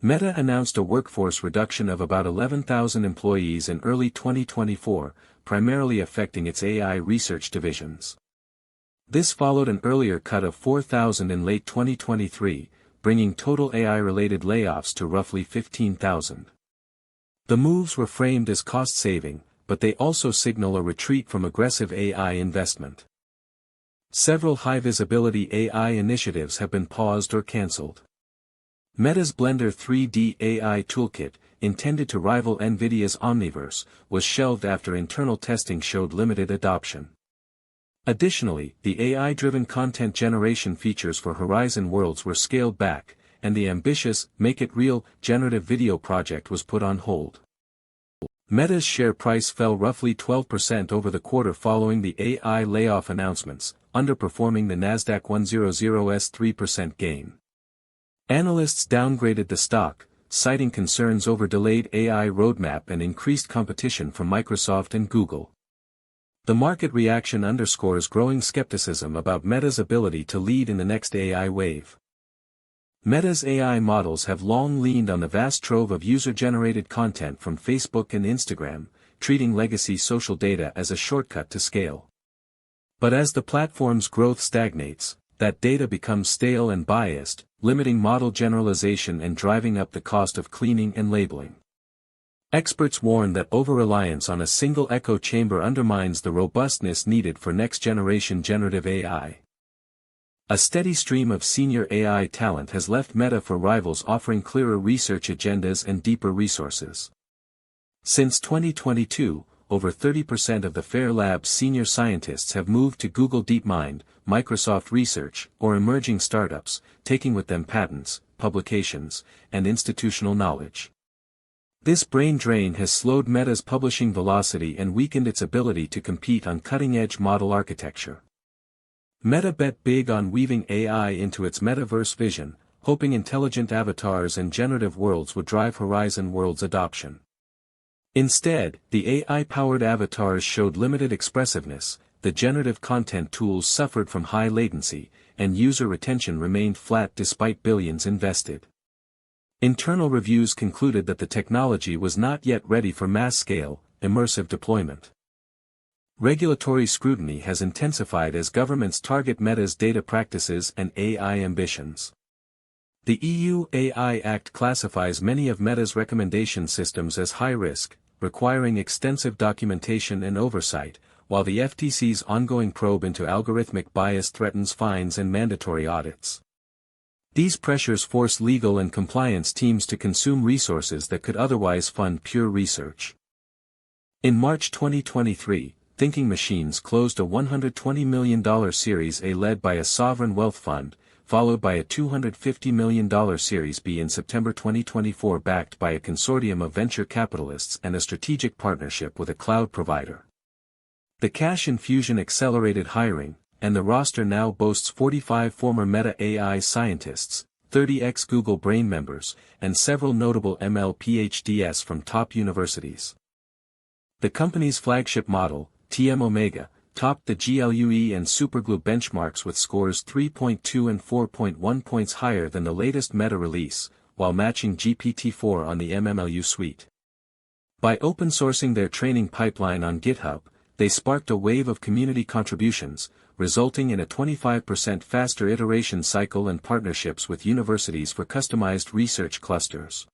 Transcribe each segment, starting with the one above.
Meta announced a workforce reduction of about 11,000 employees in early 2024, primarily affecting its AI research divisions. This followed an earlier cut of 4,000 in late 2023, bringing total AI-related layoffs to roughly 15,000. The moves were framed as cost-saving, but they also signal a retreat from aggressive AI investment. Several high-visibility AI initiatives have been paused or cancelled. Meta's Blender 3D AI toolkit, intended to rival NVIDIA's Omniverse, was shelved after internal testing showed limited adoption. Additionally, the AI-driven content generation features for Horizon Worlds were scaled back, and the ambitious Make It Real generative video project was put on hold. Meta's share price fell roughly 12% over the quarter following the AI layoff announcements, underperforming the Nasdaq 100's 3% gain. Analysts downgraded the stock, citing concerns over delayed AI roadmap and increased competition from Microsoft and Google. The market reaction underscores growing skepticism about Meta's ability to lead in the next AI wave. Meta's AI models have long leaned on the vast trove of user-generated content from Facebook and Instagram, treating legacy social data as a shortcut to scale. But as the platform's growth stagnates, that data becomes stale and biased, limiting model generalization and driving up the cost of cleaning and labeling. Experts warn that over-reliance on a single echo chamber undermines the robustness needed for next-generation generative AI. A steady stream of senior AI talent has left Meta for rivals offering clearer research agendas and deeper resources. Since 2022, over 30% of the FAIR Lab's senior scientists have moved to Google DeepMind, Microsoft Research, or emerging startups, taking with them patents, publications, and institutional knowledge. This brain drain has slowed Meta's publishing velocity and weakened its ability to compete on cutting-edge model architecture. Meta bet big on weaving AI into its metaverse vision, hoping intelligent avatars and generative worlds would drive Horizon Worlds adoption. Instead, the AI-powered avatars showed limited expressiveness, the generative content tools suffered from high latency, and user retention remained flat despite billions invested. Internal reviews concluded that the technology was not yet ready for mass-scale, immersive deployment. Regulatory scrutiny has intensified as governments target Meta's data practices and AI ambitions. The EU AI Act classifies many of Meta's recommendation systems as high-risk, requiring extensive documentation and oversight, while the FTC's ongoing probe into algorithmic bias threatens fines and mandatory audits. These pressures force legal and compliance teams to consume resources that could otherwise fund pure research. In March 2023, Thinking Machines closed a $120 million Series A led by a sovereign wealth fund, followed by a $250 million Series B in September 2024 backed by a consortium of venture capitalists and a strategic partnership with a cloud provider. The cash infusion accelerated hiring, and the roster now boasts 45 former Meta AI scientists, 30 ex-Google Brain members, and several notable ML PhDs from top universities. The company's flagship model, TM Omega, topped the GLUE and Superglue benchmarks with scores 3.2 and 4.1 points higher than the latest Meta release, while matching GPT-4 on the MMLU suite. By open-sourcing their training pipeline on GitHub, they sparked a wave of community contributions, resulting in a 25% faster iteration cycle and partnerships with universities for customized research clusters.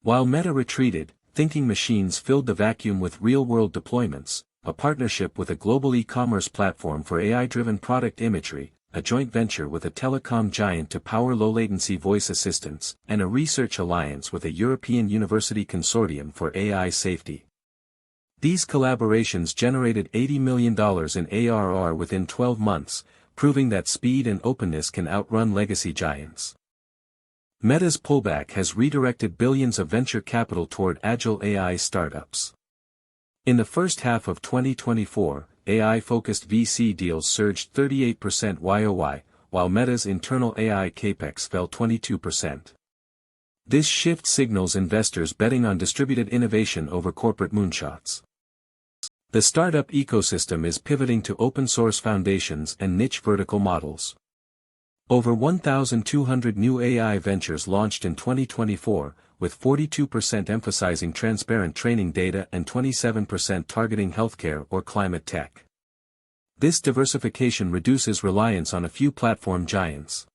While Meta retreated, Thinking Machines filled the vacuum with real-world deployments, a partnership with a global e-commerce platform for AI-driven product imagery, a joint venture with a telecom giant to power low-latency voice assistants, and a research alliance with a European university consortium for AI safety. These collaborations generated $80 million in ARR within 12 months, proving that speed and openness can outrun legacy giants. Meta's pullback has redirected billions of venture capital toward agile AI startups. In the first half of 2024, AI-focused VC deals surged 38% YOY, while Meta's internal AI capex fell 22%. This shift signals investors betting on distributed innovation over corporate moonshots. The startup ecosystem is pivoting to open-source foundations and niche vertical models. Over 1,200 new AI ventures launched in 2024, with 42% emphasizing transparent training data and 27% targeting healthcare or climate tech. This diversification reduces reliance on a few platform giants.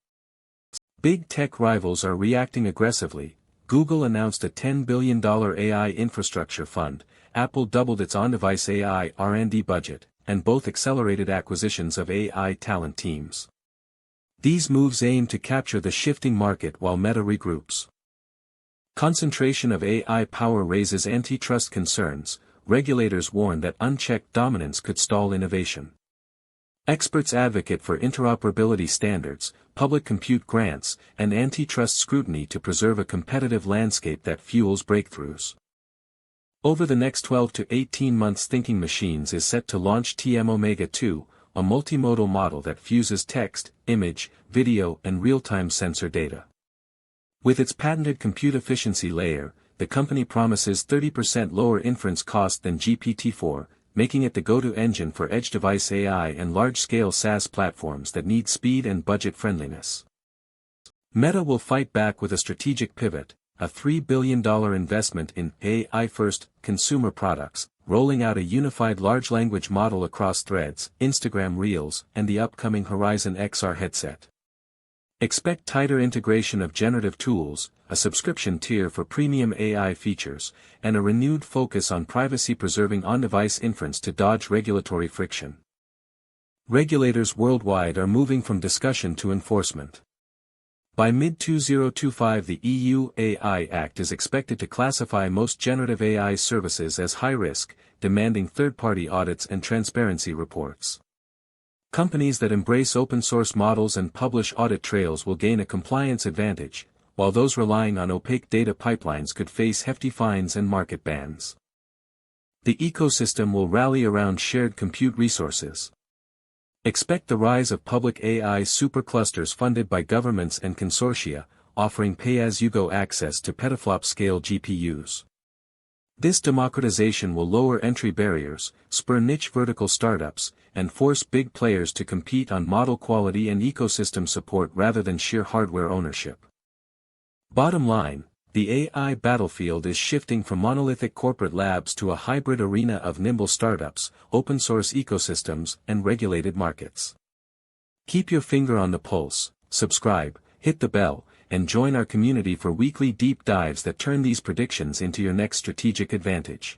Big tech rivals are reacting aggressively. Google announced a $10 billion AI infrastructure fund, Apple doubled its on-device AI R&D budget, and both accelerated acquisitions of AI talent teams. These moves aim to capture the shifting market while Meta regroups. Concentration of AI power raises antitrust concerns. Regulators warn that unchecked dominance could stall innovation. Experts advocate for interoperability standards, public compute grants, and antitrust scrutiny to preserve a competitive landscape that fuels breakthroughs. Over the next 12 to 18 months, Thinking Machines is set to launch TM Omega 2, a multimodal model that fuses text, image, video, and real-time sensor data. With its patented compute efficiency layer, the company promises 30% lower inference cost than GPT-4, making it the go-to engine for edge device AI and large-scale SaaS platforms that need speed and budget friendliness. Meta will fight back with a strategic pivot, a $3 billion investment in AI-first consumer products, rolling out a unified large language model across Threads, Instagram Reels, and the upcoming Horizon XR headset. Expect tighter integration of generative tools, a subscription tier for premium AI features, and a renewed focus on privacy-preserving on-device inference to dodge regulatory friction. Regulators worldwide are moving from discussion to enforcement. By mid-2025, the EU AI Act is expected to classify most generative AI services as high-risk, demanding third-party audits and transparency reports. Companies that embrace open-source models and publish audit trails will gain a compliance advantage, while those relying on opaque data pipelines could face hefty fines and market bans. The ecosystem will rally around shared compute resources. Expect the rise of public AI superclusters funded by governments and consortia, offering pay-as-you-go access to petaflop-scale GPUs. This democratization will lower entry barriers, spur niche vertical startups, and force big players to compete on model quality and ecosystem support rather than sheer hardware ownership. Bottom line, the AI battlefield is shifting from monolithic corporate labs to a hybrid arena of nimble startups, open-source ecosystems, and regulated markets. Keep your finger on the pulse, subscribe, hit the bell, and join our community for weekly deep dives that turn these predictions into your next strategic advantage.